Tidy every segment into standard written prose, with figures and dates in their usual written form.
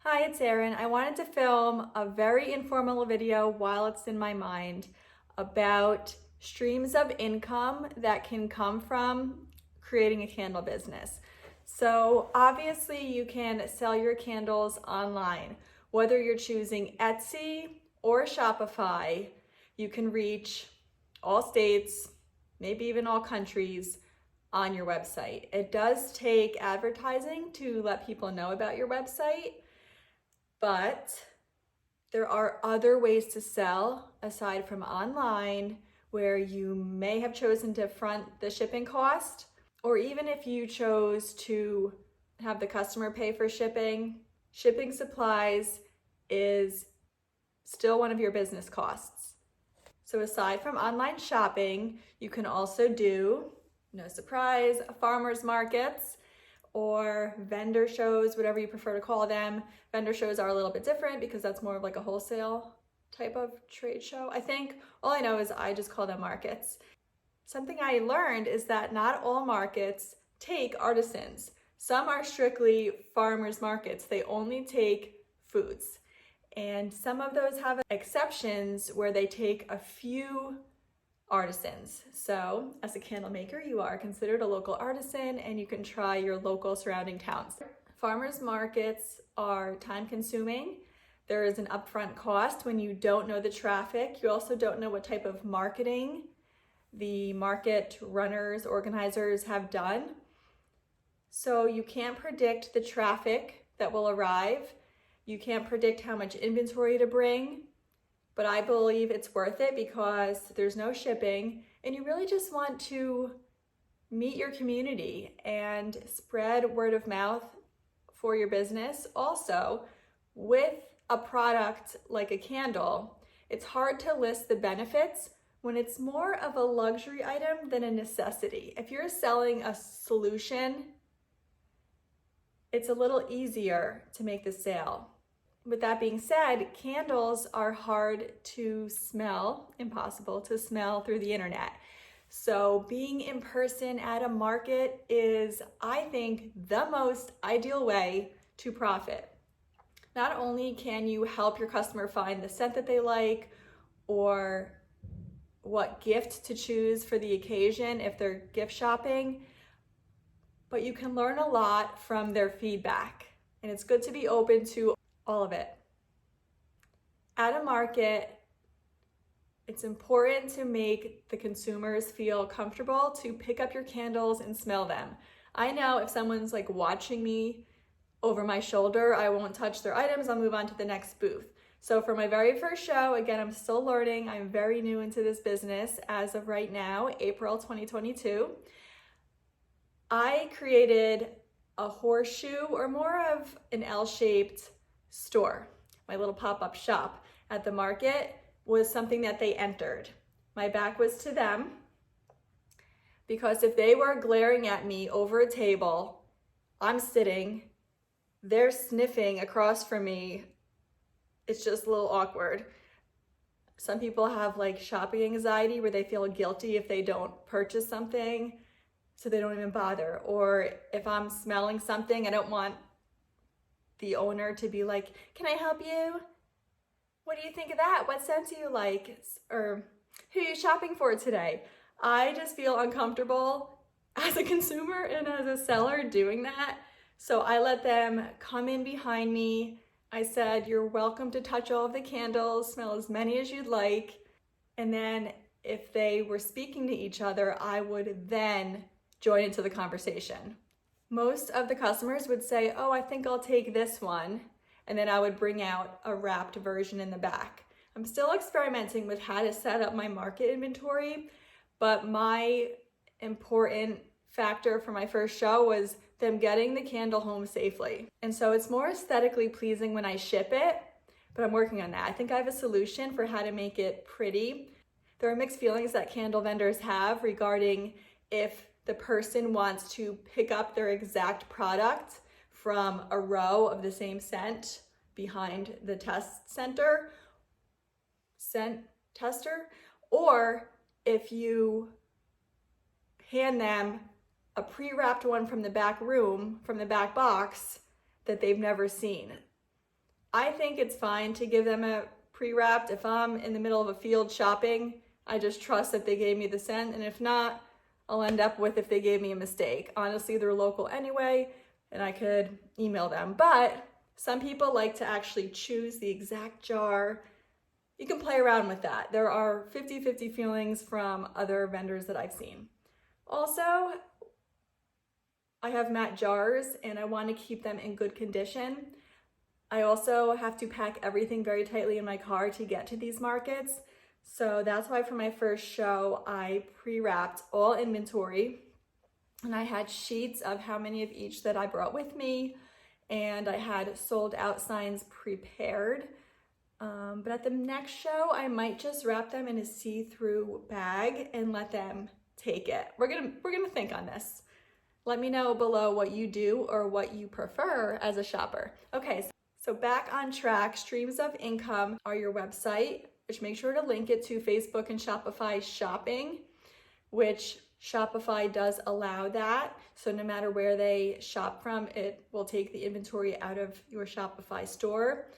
Hi, it's Erin. I wanted to film a very informal video while it's in my mind about streams of income that can come from creating a candle business. So obviously you can sell your candles online, whether you're choosing Etsy or Shopify. You can reach all states, maybe even all countries on your website. It does take advertising to let people know about your website, but there are other ways to sell aside from online where you may have chosen to front the shipping cost, or even if you chose to have the customer pay for shipping, shipping supplies is still one of your business costs. So aside from online shopping, you can also do, no surprise, farmers markets or vendor shows, whatever you prefer to call them. Vendor shows are a little bit different because that's more of like a wholesale type of trade show. I think all I know is I just call them markets. Something I learned is that not all markets take artisans. Some are strictly farmers markets. They only take foods. And some of those have exceptions where they take a few artisans. So as a candle maker, you are considered a local artisan and you can try your local surrounding towns. Farmers markets are time consuming. There is an upfront cost when you don't know the traffic. You also don't know what type of marketing the market runners, organizers have done. So you can't predict the traffic that will arrive. You can't predict how much inventory to bring. But I believe it's worth it because there's no shipping and you really just want to meet your community and spread word of mouth for your business. Also, with a product like a candle, it's hard to list the benefits when it's more of a luxury item than a necessity. If you're selling a solution, it's a little easier to make the sale. With that being said, candles are hard to smell, impossible to smell through the internet. So being in person at a market is, I think, the most ideal way to profit. Not only can you help your customer find the scent that they like or what gift to choose for the occasion if they're gift shopping, but you can learn a lot from their feedback. And it's good to be open to all of it. At a market, it's important to make the consumers feel comfortable to pick up your candles and smell them. I know if someone's like watching me over my shoulder, I won't touch their items, I'll move on to the next booth. So for my very first show, again, I'm still learning, I'm very new into this business as of right now, April 2022. I created a horseshoe or more of an L-shaped store. My little pop-up shop at the market was something that they entered. My back was to them because if they were glaring at me over a table, I'm sitting, they're sniffing across from me. It's just a little awkward. Some people have like shopping anxiety where they feel guilty if they don't purchase something, so they don't even bother. Or if I'm smelling something, I don't want the owner to be like, can I help you? What do you think of that? What scent do you like? Or who are you shopping for today? I just feel uncomfortable as a consumer and as a seller doing that. So I let them come in behind me. I said, you're welcome to touch all of the candles, smell as many as you'd like. And then if they were speaking to each other, I would then join into the conversation. Most of the customers would say, oh, I think I'll take this one. And then I would bring out a wrapped version in the back. I'm still experimenting with how to set up my market inventory, but my important factor for my first show was them getting the candle home safely. And so it's more aesthetically pleasing when I ship it, but I'm working on that. I think I have a solution for how to make it pretty. There are mixed feelings that candle vendors have regarding if the person wants to pick up their exact product from a row of the same scent behind the scent tester, or if you hand them a pre-wrapped one from the back room, from the back box that they've never seen. I think it's fine to give them a pre-wrapped. If I'm in the middle of a field shopping, I just trust that they gave me the scent, and if not, I'll end up with if they gave me a mistake. Honestly, they're local anyway, and I could email them. But some people like to actually choose the exact jar. You can play around with that. There are 50-50 feelings from other vendors that I've seen. Also, I have matte jars and I want to keep them in good condition. I also have to pack everything very tightly in my car to get to these markets. So that's why for my first show, I pre-wrapped all inventory, and I had sheets of how many of each that I brought with me, and I had sold out signs prepared. But at the next show, I might just wrap them in a see-through bag and let them take it. We're gonna think on this. Let me know below what you do or what you prefer as a shopper. Okay, so back on track. Streams of income are your website, which make sure to link it to Facebook and Shopify shopping, which Shopify does allow that. So no matter where they shop from, it will take the inventory out of your Shopify store.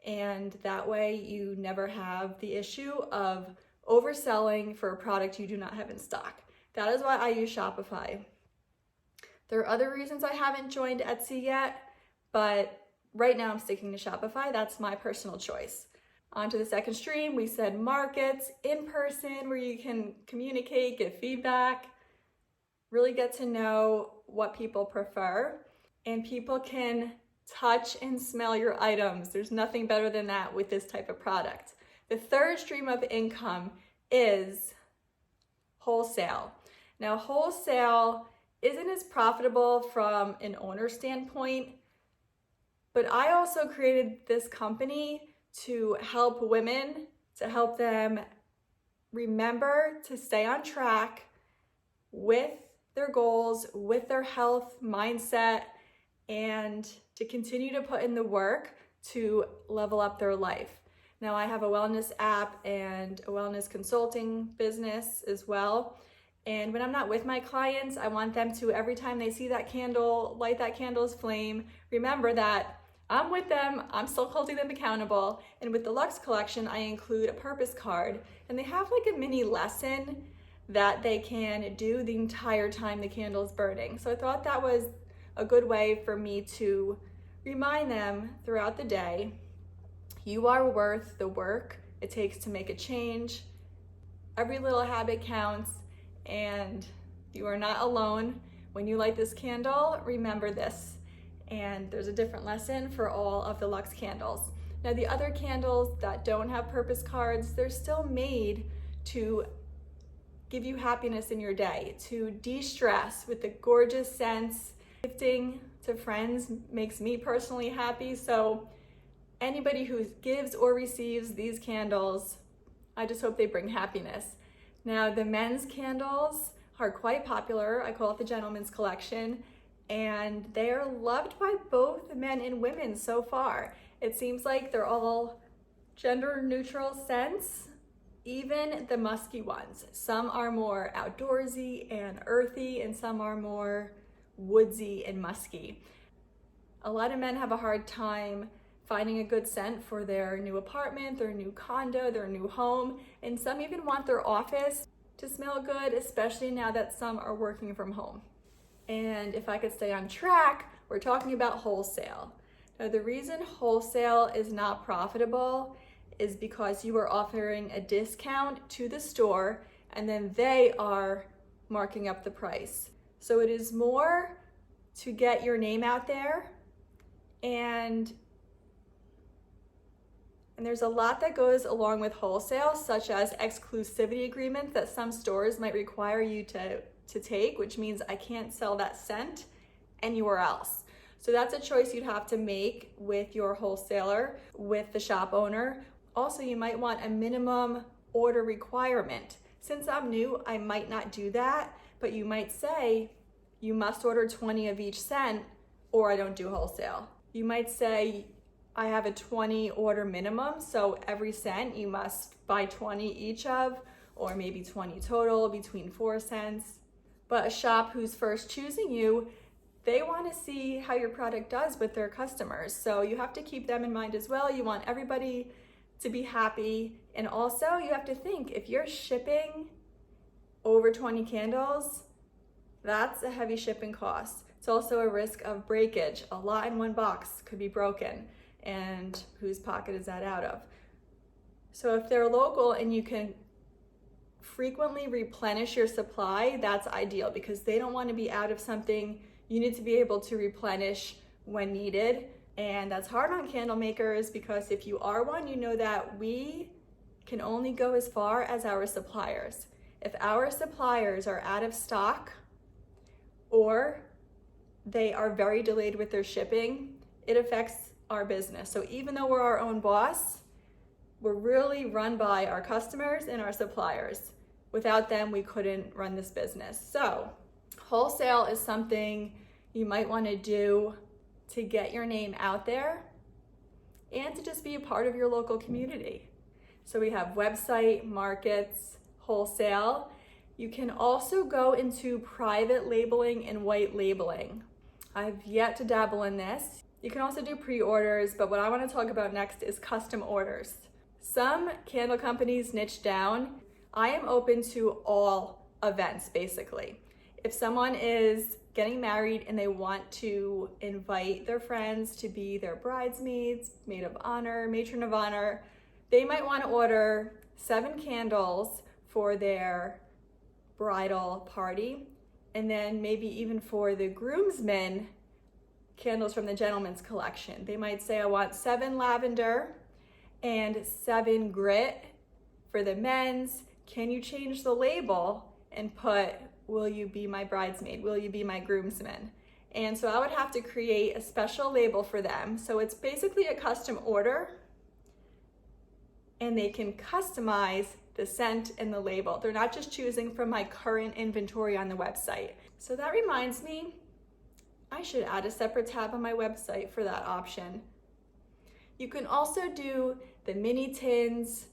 And that way you never have the issue of overselling for a product you do not have in stock. That is why I use Shopify. There are other reasons I haven't joined Etsy yet, but right now I'm sticking to Shopify. That's my personal choice. On to the second stream, we said markets, in person, where you can communicate, get feedback, really get to know what people prefer, and people can touch and smell your items. There's nothing better than that with this type of product. The third stream of income is wholesale. Now, wholesale isn't as profitable from an owner standpoint, but I also created this company to help women, to help them remember to stay on track with their goals, with their health mindset, and to continue to put in the work to level up their life. Now, I have a wellness app and a wellness consulting business as well. And when I'm not with my clients, I want them to, every time they see that candle, light that candle's flame, remember that I'm with them, I'm still holding them accountable. And with the Luxe collection, I include a purpose card, and they have like a mini lesson that they can do the entire time the candle is burning. So I thought that was a good way for me to remind them throughout the day, you are worth the work it takes to make a change. Every little habit counts, and you are not alone. When you light this candle, remember this. And there's a different lesson for all of the Luxe candles. Now, the other candles that don't have purpose cards, they're still made to give you happiness in your day, to de-stress with the gorgeous scents. Gifting to friends makes me personally happy. So anybody who gives or receives these candles, I just hope they bring happiness. Now, the men's candles are quite popular. I call it the gentleman's collection, and they are loved by both men and women so far. It seems like they're all gender neutral scents, even the musky ones. Some are more outdoorsy and earthy, and some are more woodsy and musky. A lot of men have a hard time finding a good scent for their new apartment, their new condo, their new home, and some even want their office to smell good, especially now that some are working from home. And if I could stay on track, we're talking about wholesale. Now, the reason wholesale is not profitable is because you are offering a discount to the store and then they are marking up the price. So it is more to get your name out there, and there's a lot that goes along with wholesale, such as exclusivity agreements that some stores might require you to take, which means I can't sell that scent anywhere else. So that's a choice you'd have to make with your wholesaler, with the shop owner. Also, you might want a minimum order requirement. Since I'm new, I might not do that, but you might say you must order 20 of each scent or I don't do wholesale. You might say I have a 20 order minimum, so every scent you must buy 20 each of, or maybe 20 total between 4 scents. But a shop who's first choosing you, they want to see how your product does with their customers. So you have to keep them in mind as well. You want everybody to be happy. And also you have to think, if you're shipping over 20 candles, that's a heavy shipping cost. It's also a risk of breakage. A lot in one box could be broken, and whose pocket is that out of? So if they're local and you can frequently replenish your supply, that's ideal, because they don't want to be out of something. You need to be able to replenish when needed. And that's hard on candle makers, because if you are one, you know that we can only go as far as our suppliers. If our suppliers are out of stock or they are very delayed with their shipping, it affects our business. So even though we're our own boss, we're really run by our customers and our suppliers. Without them, we couldn't run this business. So wholesale is something you might want to do to get your name out there and to just be a part of your local community. So we have website, markets, wholesale. You can also go into private labeling and white labeling. I've yet to dabble in this. You can also do pre-orders, but what I want to talk about next is custom orders. Some candle companies niche down. I am open to all events, basically. If someone is getting married and they want to invite their friends to be their bridesmaids, maid of honor, matron of honor, they might want to order 7 candles for their bridal party, and then maybe even for the groomsmen, candles from the gentleman's collection. They might say, I want 7 lavender and 7 grit for the men's. Can you change the label and put, will you be my bridesmaid? Will you be my groomsman? And so I would have to create a special label for them. So it's basically a custom order, and they can customize the scent and the label. They're not just choosing from my current inventory on the website. So that reminds me, I should add a separate tab on my website for that option. You can also do the mini tins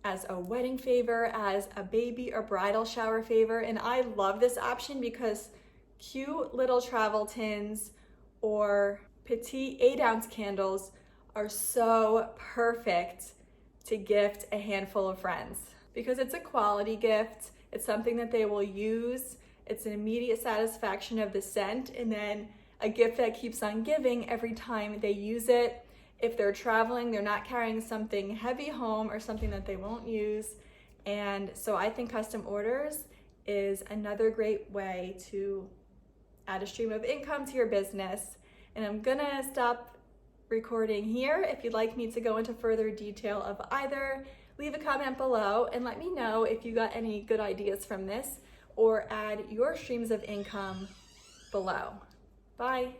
as a wedding favor, as a baby or bridal shower favor. And I love this option because cute little travel tins or petite 8-ounce candles are so perfect to gift a handful of friends, because it's a quality gift. It's something that they will use. It's an immediate satisfaction of the scent, and then a gift that keeps on giving every time they use it. If they're traveling, they're not carrying something heavy home or something that they won't use. And so I think custom orders is another great way to add a stream of income to your business. And I'm gonna stop recording here. If you'd like me to go into further detail of either, leave a comment below and let me know if you got any good ideas from this, or add your streams of income below. Bye.